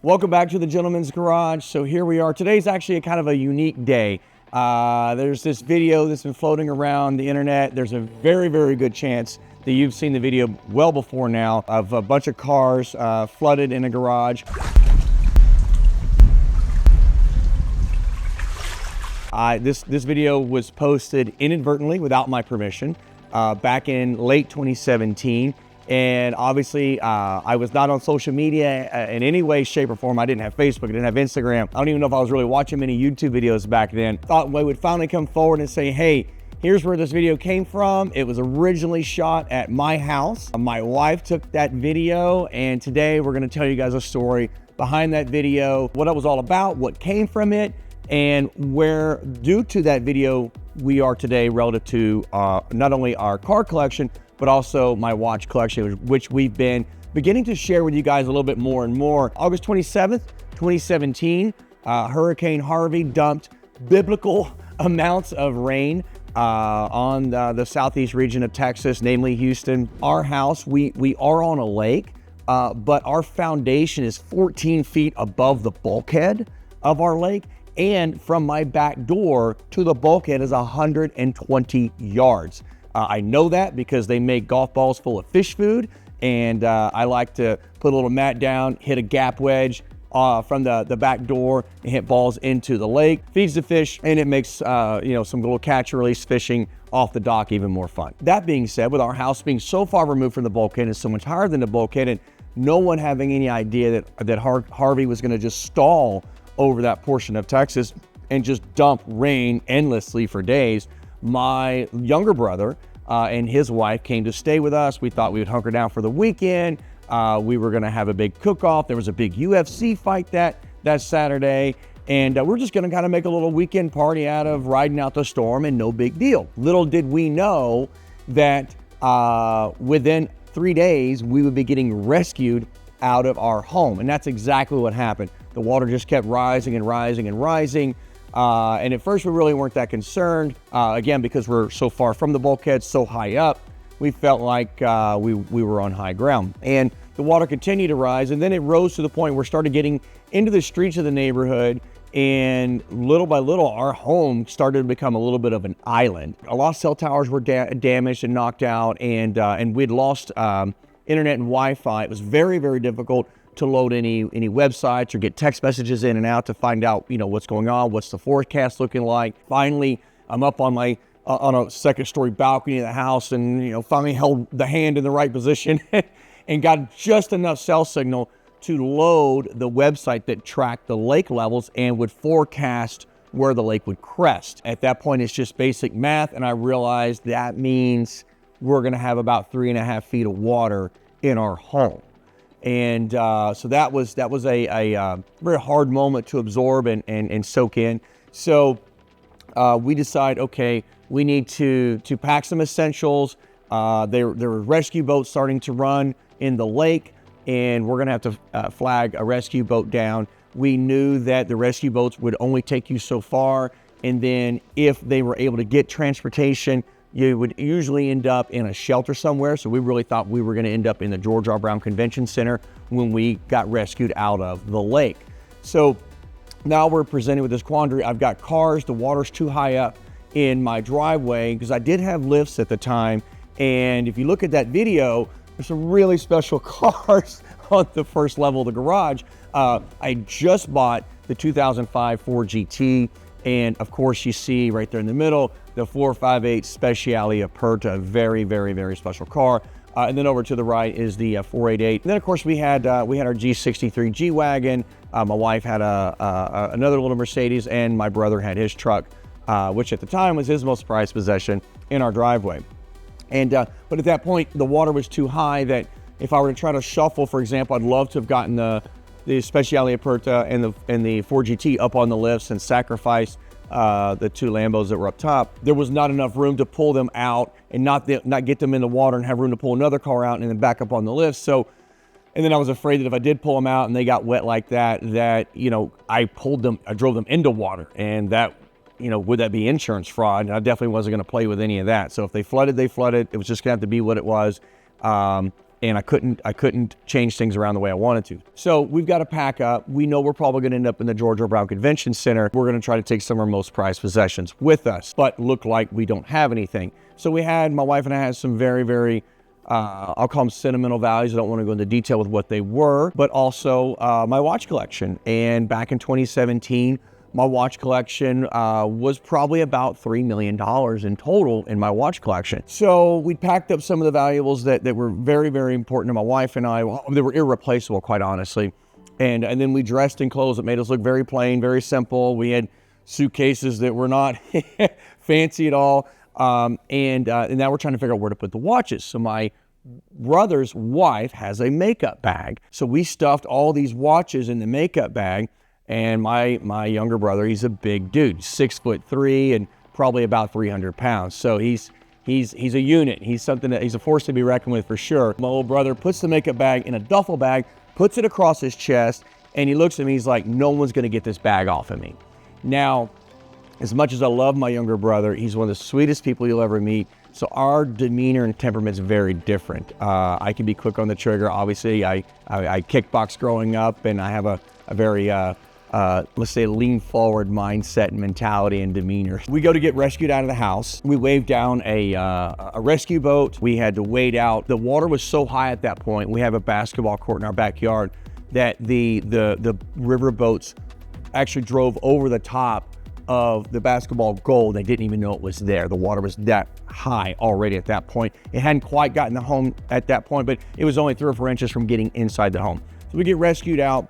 Welcome back to the Gentleman's Garage. So here we are. Today's actually a kind of a unique day. There's this video that's been floating around the internet. There's a very, very good chance that you've seen the video well before now of a bunch of cars flooded in a garage. This video was posted inadvertently without my permission back in late 2017. And obviously, I was not on social media in any way, shape, or form. I didn't have Facebook, I didn't have Instagram. I don't even know if I was really watching many YouTube videos back then. Thought we would finally come forward and say, hey, here's where this video came from. It was originally shot at my house. My wife took that video, and today we're gonna tell you guys a story behind that video, what it was all about, what came from it, and where, due to that video, we are today relative to not only our car collection, but also my watch collection, which we've been beginning to share with you guys a little bit more and more. August 27th, 2017, Hurricane Harvey dumped biblical amounts of rain on the southeast region of Texas, namely Houston. Our house, we are on a lake, but our foundation is 14 feet above the bulkhead of our lake. And from my back door to the bulkhead is 120 yards. I know that because they make golf balls full of fish food, and I like to put a little mat down, hit a gap wedge from the back door, and hit balls into the lake. Feeds the fish, and it makes some little catch and release fishing off the dock even more fun. That being said, with our house being so far removed from the bulkhead and so much higher than the bulkhead, and no one having any idea that Harvey was going to just stall over that portion of Texas and just dump rain endlessly for days, my younger brother and his wife came to stay with us. We thought we would hunker down for the weekend. We were gonna have a big cook-off. There was a big UFC fight that Saturday, and we're just gonna kind of make a little weekend party out of riding out the storm, and no big deal. Little did we know that within 3 days, we would be getting rescued out of our home, and that's exactly what happened. The water just kept rising and rising and rising. And at first we really weren't that concerned. Again, because we're so far from the bulkhead, so high up, we felt like we were on high ground. And the water continued to rise, and then it rose to the point where we started getting into the streets of the neighborhood, and little by little, our home started to become a little bit of an island. A lot of cell towers were damaged and knocked out, and we'd lost internet and Wi-Fi. It was very, very difficult to load any websites or get text messages in and out to find out, what's going on, what's the forecast looking like. Finally, I'm up on a second story balcony of the house, and finally held the hand in the right position and got just enough cell signal to load the website that tracked the lake levels and would forecast where the lake would crest. At that point, it's just basic math, and I realized that means we're gonna have about 3.5 feet of water in our home. And so that was a very hard moment to absorb and soak in. So we decide, okay, we need to pack some essentials. There were rescue boats starting to run in the lake, and we're gonna have to flag a rescue boat down. We knew that the rescue boats would only take you so far, and then if they were able to get transportation, you would usually end up in a shelter somewhere. So we really thought we were going to end up in the George R. Brown Convention Center when we got rescued out of the lake. So now we're presented with this quandary. I've got cars, the water's too high up in my driveway, because I did have lifts at the time. And if you look at that video, there's some really special cars on the first level of the garage. I just bought the 2005 Ford GT. And of course, you see right there in the middle, the 458 Speciale Aperta, a very, very, very special car. And then over to the right is the 488. And then of course we had our G63 G-Wagon. My wife had another little Mercedes, and my brother had his truck, which at the time was his most prized possession, in our driveway. And but at that point, the water was too high that if I were to try to shuffle, for example, I'd love to have gotten the Speciale Aperta and the Ford GT up on the lifts and sacrifice the two Lambos that were up top. There was not enough room to pull them out and not get them in the water and have room to pull another car out and then back up on the lift. So, and then I was afraid that if I did pull them out and they got wet like that, I drove them into water, and that, would that be insurance fraud? And I definitely wasn't going to play with any of that. So if they flooded, they flooded. It was just going to have to be what it was. and I couldn't change things around the way I wanted to. So we've got to pack up. We know we're probably going to end up in the George R. Brown Convention Center. We're going to try to take some of our most prized possessions with us, but look like we don't have anything. So my wife and I had some very, very, I'll call them sentimental values. I don't want to go into detail with what they were, but also my watch collection. And back in 2017, my watch collection was probably about $3 million in total in my watch collection. So we packed up some of the valuables that were very, very important to my wife and I. They were irreplaceable, quite honestly. And then we dressed in clothes that made us look very plain, very simple. We had suitcases that were not fancy at all. And now we're trying to figure out where to put the watches. So my brother's wife has a makeup bag. So we stuffed all these watches in the makeup bag. And my younger brother, he's a big dude, 6'3" and probably about 300 pounds. So he's a unit. He's a force to be reckoned with for sure. My little brother puts the makeup bag in a duffel bag, puts it across his chest, and he looks at me, he's like, no one's gonna get this bag off of me. Now, as much as I love my younger brother, he's one of the sweetest people you'll ever meet. So our demeanor and temperament's very different. I can be quick on the trigger. Obviously, I kickboxed growing up, and I have a very, let's say, lean forward mindset and mentality and demeanor. We go to get rescued out of the house. We waved down a rescue boat. We had to wade out. The water was so high at that point. We have a basketball court in our backyard that the river boats actually drove over the top of the basketball goal. They didn't even know it was there. The water was that high already at that point. It hadn't quite gotten the home at that point, but it was only 3 or 4 inches from getting inside the home. So we get rescued out,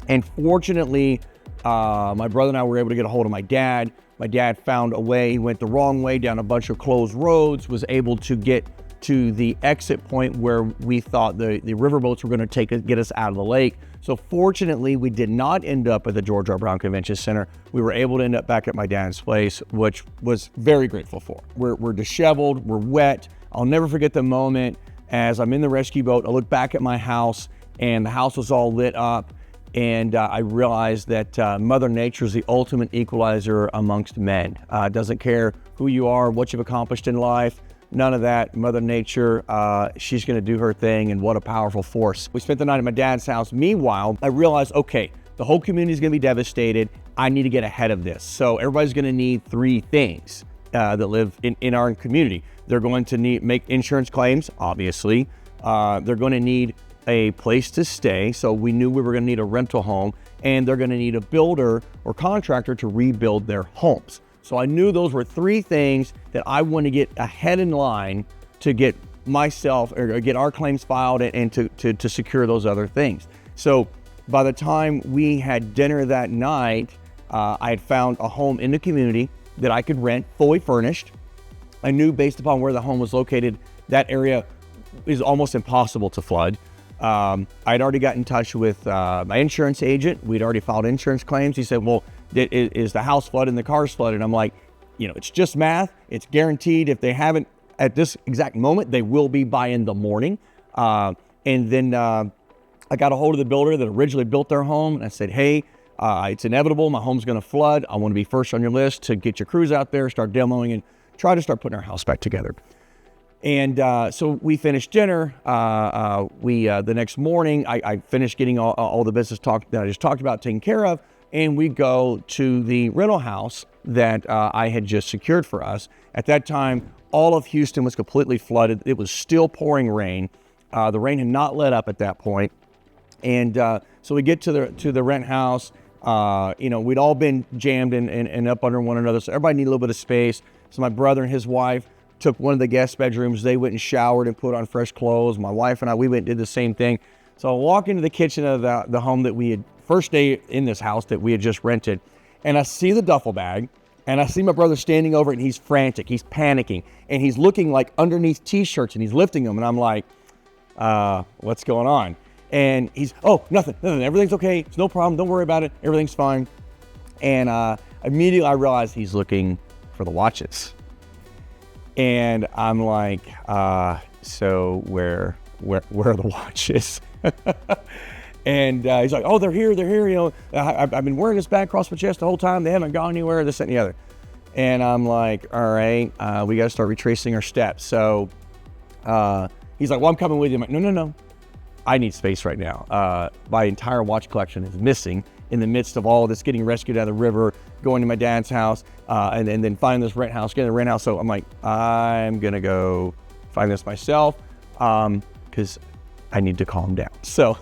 and fortunately, my brother and I were able to get a hold of my dad. My dad found a way. He went the wrong way down a bunch of closed roads, was able to get to the exit point where we thought the riverboats were going to get us out of the lake. So fortunately, we did not end up at the George R. Brown Convention Center. We were able to end up back at my dad's place, which was very grateful for. We're disheveled, we're wet. I'll never forget the moment as I'm in the rescue boat. I look back at my house, and the house was all lit up. And I realized that Mother Nature is the ultimate equalizer amongst men. Doesn't care who you are, what you've accomplished in life, none of that. Mother Nature, she's gonna do her thing, and what a powerful force. We spent the night at my dad's house. Meanwhile, I realized, okay, the whole community is gonna be devastated. I need to get ahead of this. So everybody's gonna need 3 things that live in our community. They're going to make insurance claims, obviously. They're gonna need a place to stay. So we knew we were going to need a rental home, and they're going to need a builder or contractor to rebuild their homes. So I knew those were 3 things that I want to get ahead in line to get myself or get our claims filed and to secure those other things. So by the time we had dinner that night, I had found a home in the community that I could rent, fully furnished. I knew based upon where the home was located, that area is almost impossible to flood. I'd already got in touch with my insurance agent. We'd already filed insurance claims. He said, well, is the house flooded and the car's flooded? I'm like, it's just math. It's guaranteed. If they haven't at this exact moment, they will be by in the morning. And then I got a hold of the builder that originally built their home. And I said, hey, it's inevitable. My home's going to flood. I want to be first on your list to get your crews out there, start demoing, and try to start putting our house back together. And so we finished dinner. The next morning, I finished getting all the business talk that I just talked about taken care of, and we go to the rental house that I had just secured for us. At that time, all of Houston was completely flooded. It was still pouring rain. The rain had not let up at that point. And so we get to the rent house. We'd all been jammed and up under one another, so everybody needed a little bit of space. So my brother and his wife took one of the guest bedrooms. They went and showered and put on fresh clothes. My wife and I, we went and did the same thing. So I walk into the kitchen of the home that we had, first day in this house that we had just rented, and I see the duffel bag, and I see my brother standing over it, and he's frantic, he's panicking, and he's looking like underneath t-shirts, and he's lifting them, and I'm like, what's going on? And he's, oh, nothing, everything's okay, it's no problem, don't worry about it, everything's fine. And immediately I realized he's looking for the watches. And I'm like, so where are the watches? And he's like, oh, they're here. I've been wearing this bag across my chest the whole time. They haven't gone anywhere, this, that, and the other. And I'm like, all right, we got to start retracing our steps. So He's like, well, I'm coming with you. I'm like, no. I need space right now. My entire watch collection is missing in the midst of all of this, getting rescued out of the river, going to my dad's house, and then finding this rent house, getting a rent house. So I'm like, I'm gonna go find this myself, because I need to calm down. So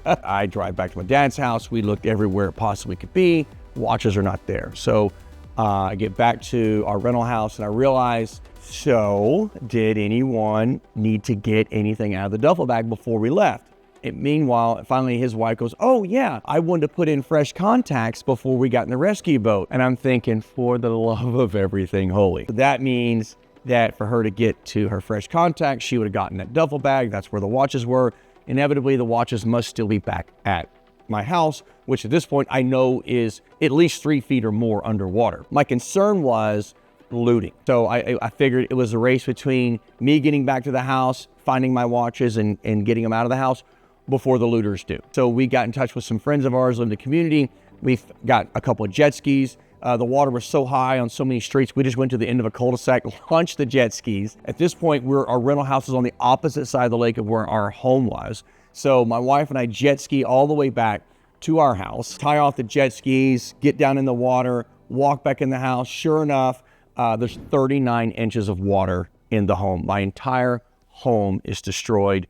I drive back to my dad's house. We looked everywhere it possibly could be. Watches are not there. So I get back to our rental house and I realize, so did anyone need to get anything out of the duffel bag before we left? And meanwhile, finally his wife goes, oh yeah, I wanted to put in fresh contacts before we got in the rescue boat. And I'm thinking, for the love of everything holy. That means that for her to get to her fresh contacts, she would have gotten that duffel bag. That's where the watches were. Inevitably, the watches must still be back at my house, which at this point I know is at least 3 feet or more underwater. My concern was looting. So I figured it was a race between me getting back to the house, finding my watches and getting them out of the house before the looters do. So we got in touch with some friends of ours in the community. We've got a couple of jet skis. The water was so high on so many streets, we just went to the end of a cul-de-sac, launched the jet skis. At this point, our rental house is on the opposite side of the lake of where our home was. So my wife and I jet ski all the way back to our house, tie off the jet skis, get down in the water, walk back in the house. Sure enough, there's 39 inches of water in the home. My entire home is destroyed.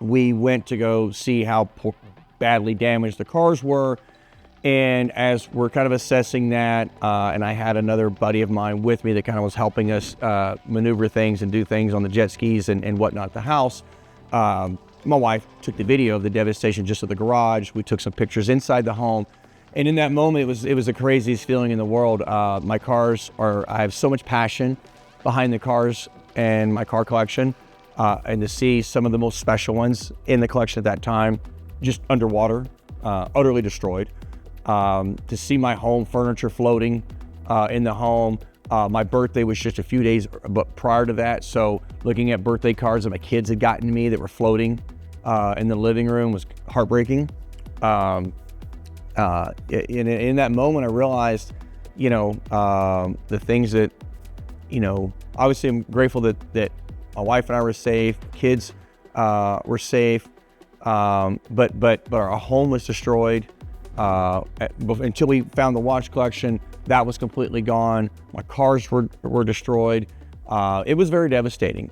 We went to go see how badly damaged the cars were. And as we're kind of assessing that, and I had another buddy of mine with me that kind of was helping us maneuver things and do things on the jet skis and whatnot at the house, my wife took the video of the devastation just at the garage. We took some pictures inside the home. And in that moment, it was the craziest feeling in the world. My cars I have so much passion behind the cars and my car collection. And to see some of the most special ones in the collection at that time, just underwater, utterly destroyed. To see my home furniture floating in the home. My birthday was just a few days prior to that. So looking at birthday cards that my kids had gotten me that were floating in the living room was heartbreaking. In that moment, I realized, the things that, obviously I'm grateful that my wife and I were safe, kids were safe, but our home was destroyed. Until we found the watch collection, that was completely gone. My cars were destroyed. It was very devastating.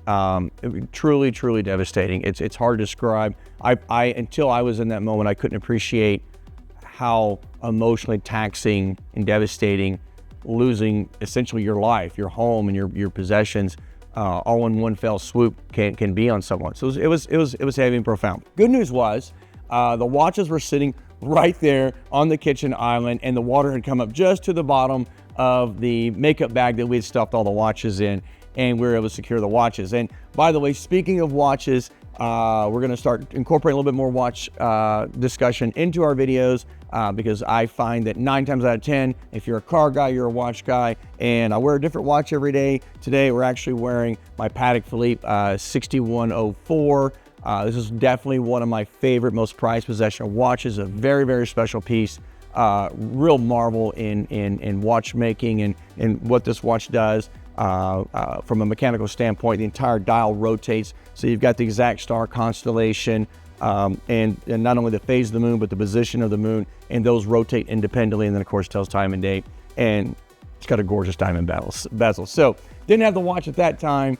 Truly devastating. It's hard to describe. Until I was in that moment, I couldn't appreciate how emotionally taxing and devastating losing essentially your life, your home, and your possessions all in one fell swoop can be on someone. So it was heavy and profound. Good news was the watches were sitting right there on the kitchen island, and the water had come up just to the bottom of the makeup bag that we had stuffed all the watches in, and we were able to secure the watches. And by the way, speaking of watches, we're going to start incorporating a little bit more watch discussion into our videos because I find that 9 times out of 10, if you're a car guy, you're a watch guy, and I wear a different watch every day. Today, we're actually wearing my Patek Philippe 6104. This is definitely one of my favorite, most prized possession of watches. A very special piece. Real marvel in watchmaking and what this watch does. From a mechanical standpoint, the entire dial rotates. So you've got the exact star constellation, and not only the phase of the moon, but the position of the moon, and those rotate independently. And then of course tells time and date, and it's got a gorgeous diamond bezel. So didn't have the watch at that time.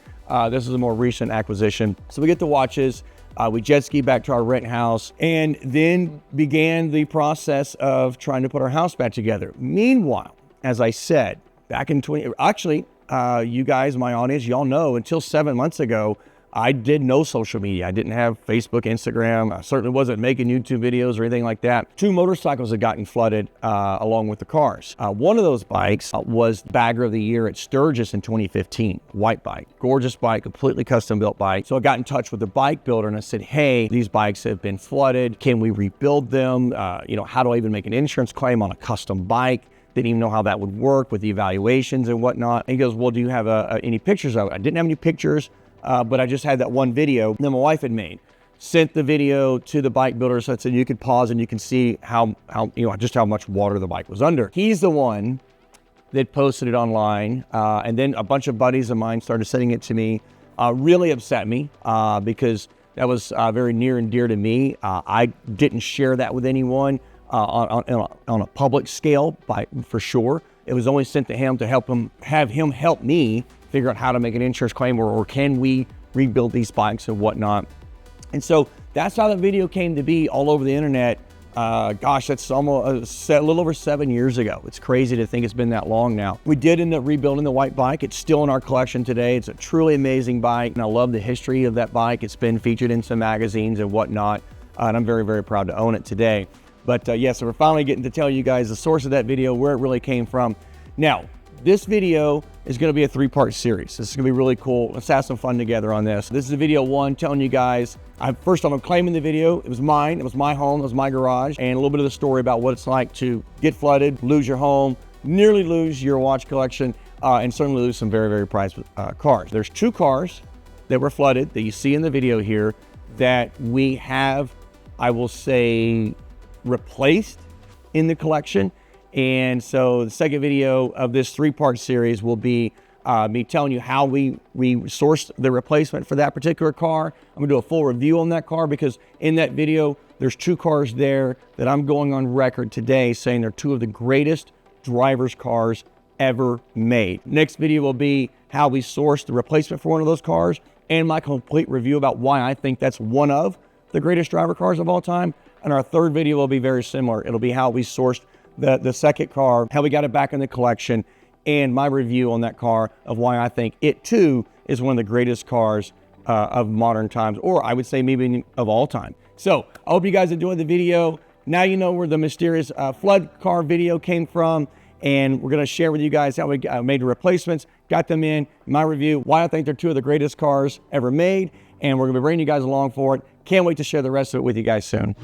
This is a more recent acquisition. So we get the watches. We jet ski back to our rent house and then began the process of trying to put our house back together. Meanwhile, as I said, back in you guys, my audience, y'all know, until 7 months ago, I did no social media. I didn't have Facebook, Instagram. I certainly wasn't making YouTube videos or anything like that. 2 motorcycles had gotten flooded along with the cars. One of those bikes was Bagger of the Year at Sturgis in 2015, white bike, gorgeous bike, completely custom built bike. So I got in touch with the bike builder and I said, hey, these bikes have been flooded. Can we rebuild them? How do I even make an insurance claim on a custom bike? Didn't even know how that would work with the evaluations and whatnot. And he goes, well, do you have any pictures of it? I didn't have any pictures. But I just had that one video that my wife had made. Sent the video to the bike builder, so I said you could pause and you can see how just how much water the bike was under. He's the one that posted it online, and then a bunch of buddies of mine started sending it to me. really upset me because that was very near and dear to me. I didn't share that with anyone on a public scale, for sure. It was only sent to him to have him help me figure out how to make an insurance claim, or can we rebuild these bikes and whatnot. And so that's how the video came to be all over the internet. Gosh, that's almost a little over 7 years ago. It's crazy to think it's been that long now. We did end up rebuilding the white bike. It's still in our collection today. It's a truly amazing bike, and I love the history of that bike. It's been featured in some magazines and whatnot, and I'm very, very proud to own it today. But yeah, so we're finally getting to tell you guys the source of that video, where it really came from. Now, this video is going to be a 3-part series. This is going to be really cool. Let's have some fun together on this. This is video 1, telling you guys, first off, I'm claiming the video. It was mine. It was my home. It was my garage. And a little bit of the story about what it's like to get flooded, lose your home, nearly lose your watch collection, and certainly lose some very, very prized cars. There's 2 cars that were flooded that you see in the video here that we have, I will say, replaced in the collection. And so the second video of this 3-part series will be me telling you how we sourced the replacement for that particular car. I'm gonna do a full review on that car, because in that video, there's 2 cars there that I'm going on record today saying they're 2 of the greatest driver's cars ever made. Next video will be how we sourced the replacement for one of those cars, and my complete review about why I think that's one of the greatest driver cars of all time. And our third video will be very similar. It'll be how we sourced the second car, how we got it back in the collection, and my review on that car of why I think it too is one of the greatest cars of modern times, or I would say maybe of all time. So I hope you guys enjoyed the video. Now you know where the mysterious flood car video came from, and we're gonna share with you guys how we made the replacements, got them in, my review, why I think they're 2 of the greatest cars ever made, and we're gonna be bringing you guys along for it. Can't wait to share the rest of it with you guys soon.